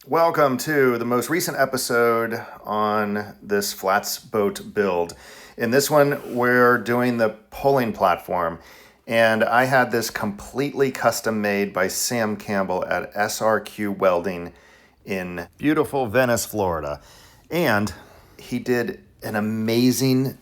Welcome to the most recent episode on this flats boat build. In this one, we're doing the pulling platform, and I had this completely custom made by Sam Campbell at SRQ Welding in beautiful Venice, Florida. And he did an amazing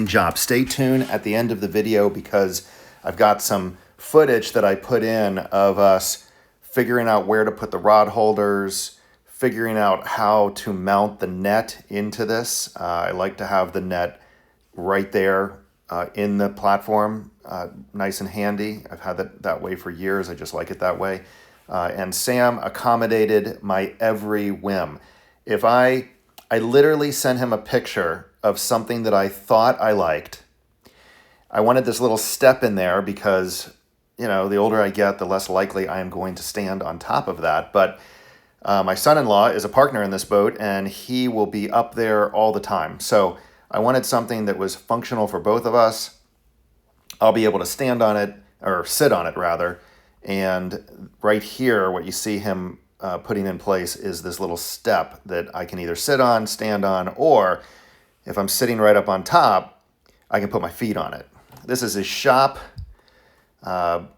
job. Stay tuned at the end of the video because I've got some footage that I put in of us figuring out where to put the rod holders, figuring out how to mount the net into this. I like to have the net right there in the platform, nice and handy. I've had it that way for years. I just like it that way. And Sam accommodated my every whim. I literally sent him a picture of something that I thought I liked. I wanted this little step in there because, you know, the older I get, the less likely I am going to stand on top of that. But my son-in-law is a partner in this boat, and he will be up there all the time. So I wanted something that was functional for both of us. I'll be able to stand on it, or sit on it rather. And right here, what you see him putting in place is this little step that I can either sit on, stand on, or if I'm sitting right up on top, I can put my feet on it. This is his shop.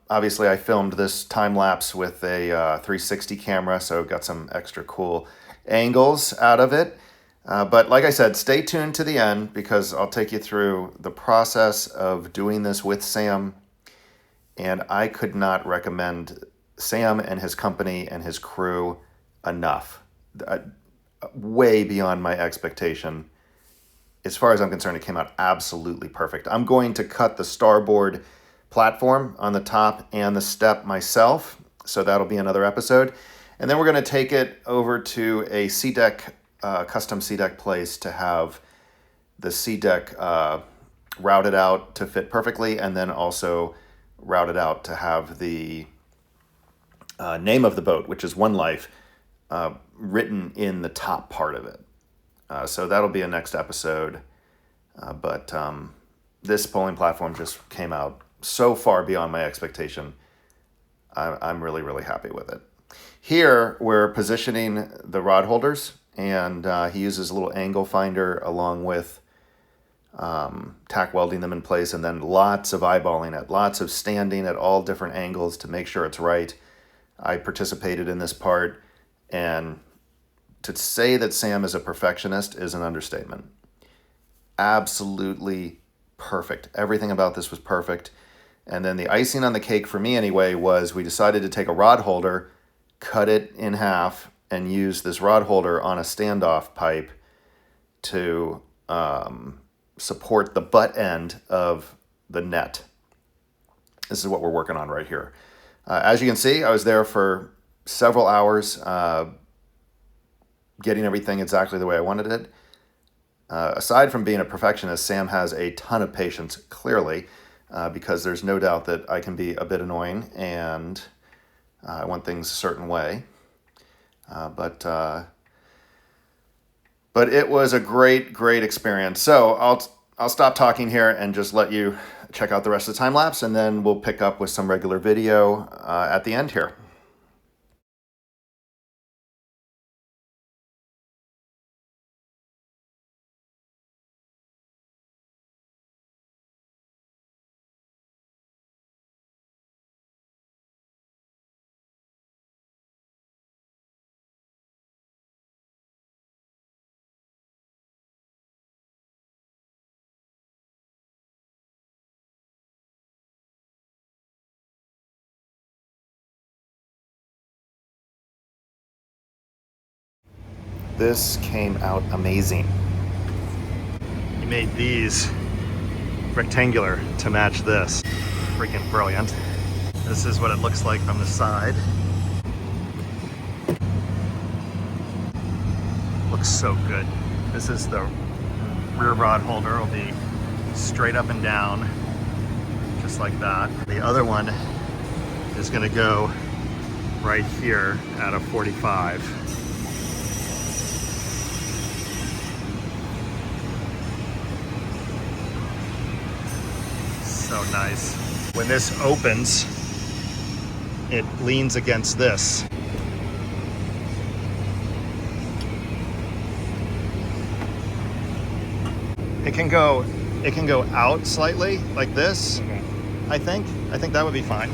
Obviously, I filmed this time-lapse with a 360 camera, so got some extra cool angles out of it. But like I said, stay tuned to the end because I'll take you through the process of doing this with Sam. And I could not recommend Sam and his company and his crew enough. Way beyond my expectation. As far as I'm concerned, it came out absolutely perfect. I'm going to cut the starboard platform on the top and the step myself, so that'll be another episode. And then we're going to take it over to a C-deck, custom C-deck place to have the C-deck routed out to fit perfectly, and then also routed out to have the name of the boat, which is One Life, written in the top part of it. So that'll be a next episode. But this pulling platform just came out so far beyond my expectation. I'm really happy with it. Here we're positioning the rod holders, and he uses a little angle finder along with tack welding them in place, and then lots of eyeballing it, lots of standing at all different angles to make sure it's right. I participated in this part, and to say that Sam is a perfectionist is an understatement. Absolutely perfect. Everything about this was perfect. And then the icing on the cake for me anyway was we decided to take a rod holder, cut it in half, and use this rod holder on a standoff pipe to support the butt end of the net. This is what we're working on right here. As you can see, I was there for several hours getting everything exactly the way I wanted it. Aside from being a perfectionist, Sam has a ton of patience, clearly. Because there's no doubt that I can be a bit annoying and I want things a certain way. But it was a great experience. So I'll stop talking here and just let you check out the rest of the time lapse, and then we'll pick up with some regular video at the end here. This came out amazing. He made these rectangular to match this. Freaking brilliant. This is what it looks like from the side. Looks so good. This is the rear rod holder. It'll be straight up and down, just like that. The other one is gonna go right here at a 45. So nice. When this opens, it leans against this. It can go out slightly like this. Okay. I think that would be fine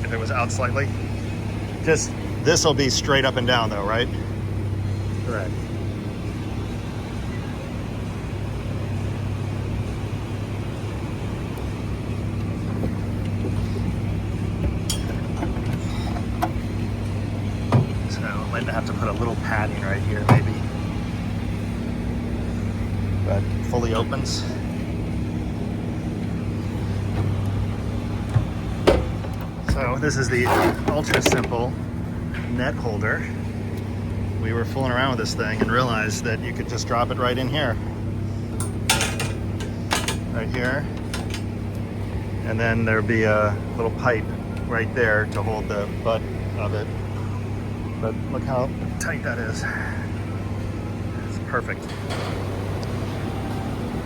if it was out slightly. Just this will be straight up and down though, right? Correct. So I might have to put a little padding right here maybe. But fully opens. So this is the ultra simple net holder. We were fooling around with this thing and realized that you could just drop it right in here. Right here. And then there'd be a little pipe right there to hold the butt of it. But look how tight that is. It's perfect.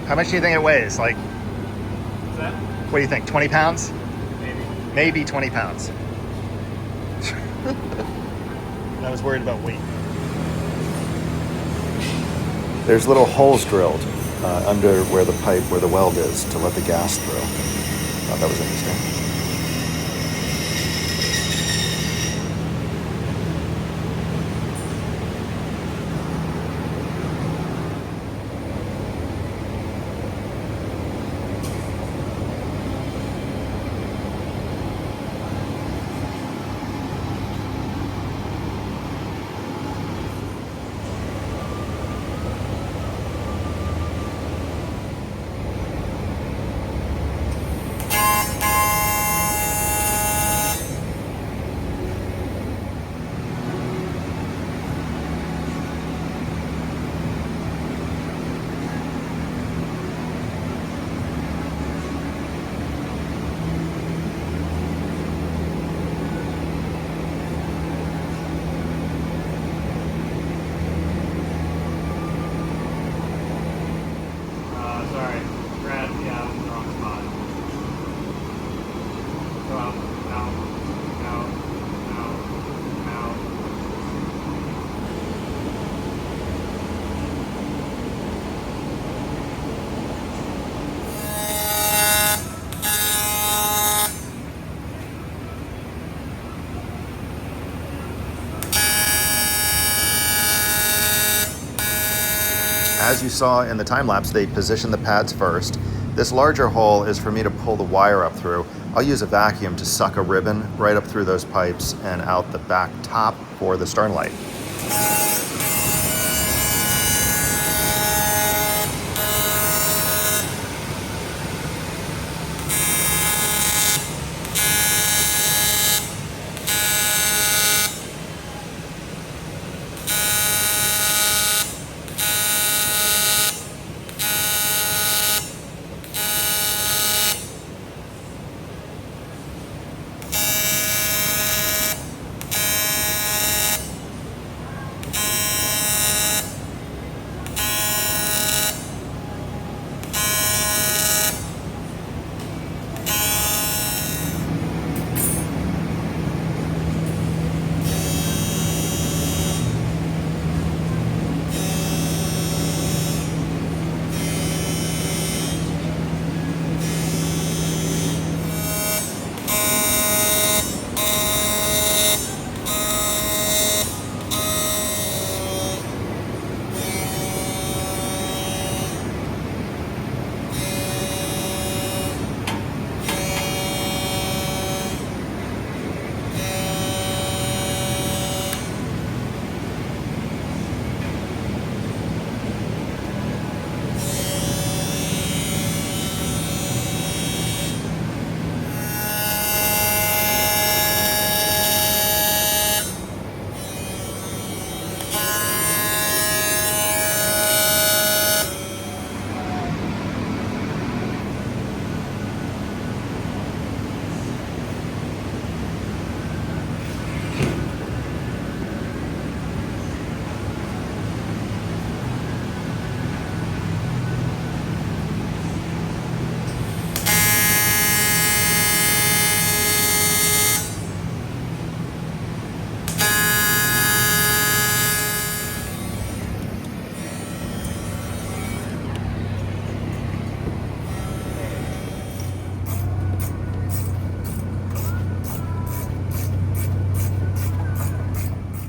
How much do you think it weighs? Like, What's that? what do you think, 20 pounds? Maybe. Maybe 20 pounds. I was worried about weight. There's little holes drilled under where the weld is to let the gas through. Thought that was interesting. Sorry. Grabbed, yeah, I was in the wrong spot. Go out, out, out, out, out. As you saw in the time-lapse, they position the pads first. This larger hole is for me to pull the wire up through. I'll use a vacuum to suck a ribbon right up through those pipes and out the back top for the stern light.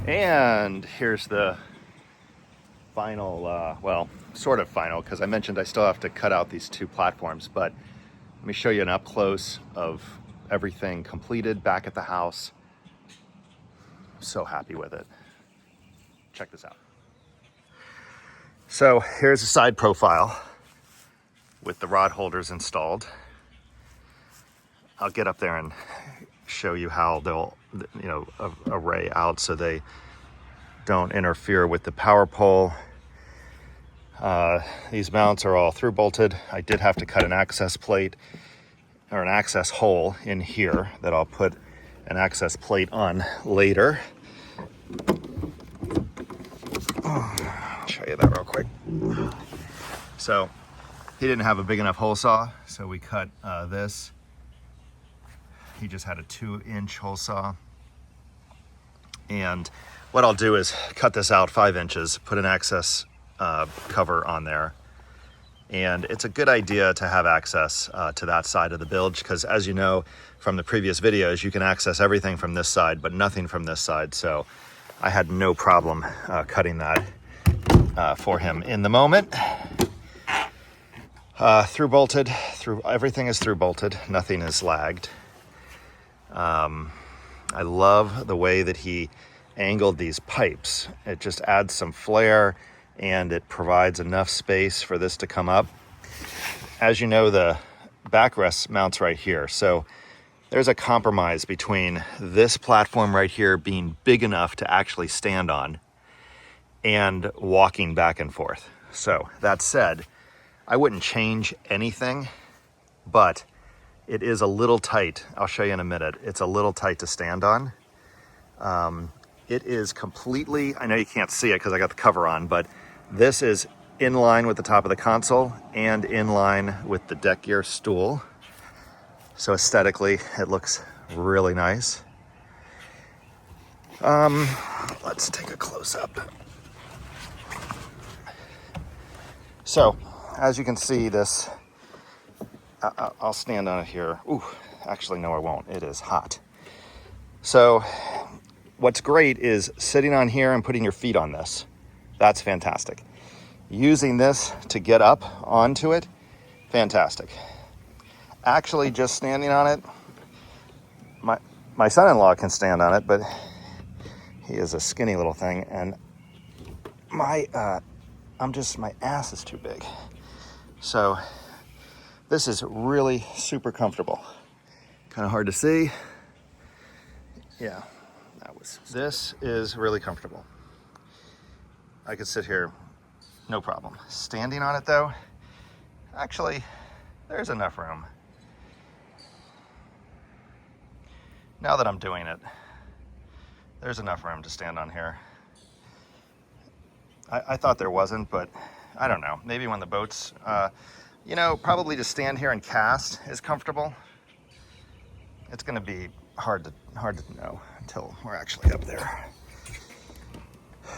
And here's the final, well, sort of final, because I mentioned I still have to cut out these two platforms, but let me show you an up close of everything completed back at the house. I'm so happy with it. Check this out. So here's a side profile with the rod holders installed. I'll get up there and show you how they'll, array out so they don't interfere with the power pole. These mounts are all through bolted. I did have to cut an access plate or an access hole in here that I'll put an access plate on later. I'll show you that real quick. So he didn't have a big enough hole saw, so we cut this. He just had a 2-inch hole saw. And what I'll do is cut this out 5 inches, put an access cover on there. And it's a good idea to have access to that side of the bilge, because as you know from the previous videos, you can access everything from this side, but nothing from this side. So I had no problem cutting that for him in the moment. Through bolted, everything is through bolted, nothing is lagged. I love the way that he angled these pipes. It just adds some flair and it provides enough space for this to come up. As you know, the backrest mounts right here. So there's a compromise between this platform right here being big enough to actually stand on and walking back and forth. So that said, I wouldn't change anything, but it is a little tight. I'll show you in a minute. It's a little tight to stand on. It is completely, I know you can't see it because I got the cover on, but this is in line with the top of the console and in line with the deck gear stool. So aesthetically, it looks really nice. Let's take a close up. So, as you can see, this, I'll stand on it here. Ooh, actually, no, I won't. It is hot. So, what's great is sitting on here and putting your feet on this. That's fantastic. Using this to get up onto it, fantastic. Actually, just standing on it, my son-in-law can stand on it, but he is a skinny little thing, and my ass is too big. So this is really super comfortable. Kind of hard to see. Yeah, this is really comfortable. I could sit here, no problem. Standing on it though, actually, there's enough room. Now that I'm doing it, there's enough room to stand on here. I thought there wasn't, but I don't know. Maybe when the boat's, probably to stand here and cast is comfortable. It's gonna be hard to know until we're actually up there.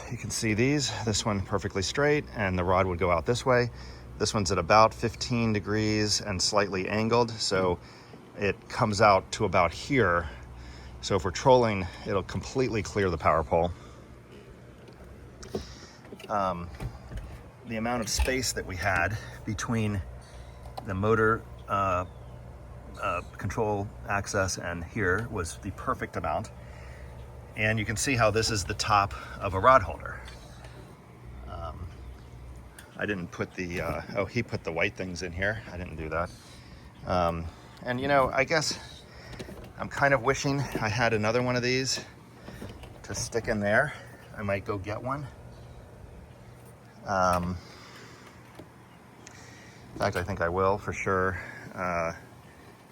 You can see this one perfectly straight, and the rod would go out this way. This one's at about 15 degrees and slightly angled, so it comes out to about here. So if we're trolling, it'll completely clear the power pole. The amount of space that we had between the motor control access and here was the perfect amount. And you can see how this is the top of a rod holder. I didn't put the, he put the white things in here. I didn't do that. And I guess I'm kind of wishing I had another one of these to stick in there. I might go get one. In fact, I think I will for sure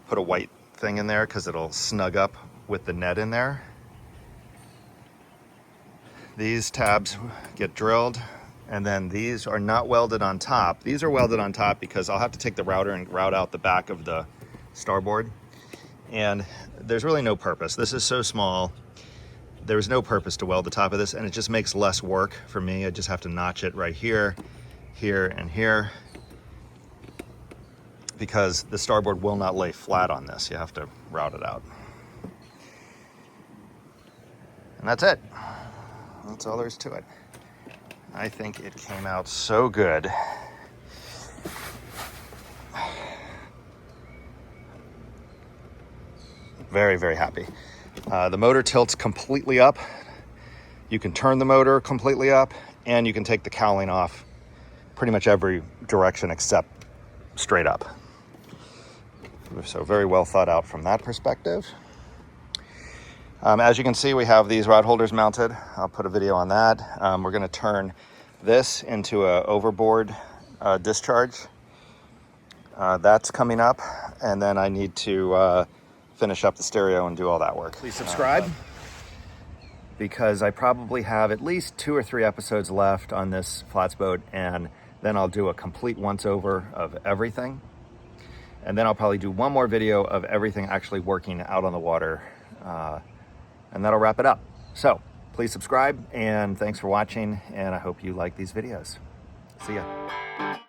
put a white thing in there because it'll snug up with the net in there. These tabs get drilled, and then these are not welded on top. These are welded on top because I'll have to take the router and route out the back of the starboard. And there's really no purpose. This is so small. There's no purpose to weld the top of this, and it just makes less work for me. I just have to notch it right here, here, and here, because the starboard will not lay flat on this. You have to route it out. And that's it. That's all there is to it. I think it came out so good. Very, very happy. The motor tilts completely up. You can turn the motor completely up, and you can take the cowling off pretty much every direction except straight up. So very well thought out from that perspective. As you can see, we have these rod holders mounted. I'll put a video on that. We're going to turn this into a overboard discharge. That's coming up, and then I need to finish up the stereo and do all that work. Please subscribe, because I probably have at least 2 or 3 episodes left on this flats boat, and then I'll do a complete once-over of everything. And then I'll probably do one more video of everything actually working out on the water, and that'll wrap it up. So please subscribe, and thanks for watching, and I hope you like these videos. See ya.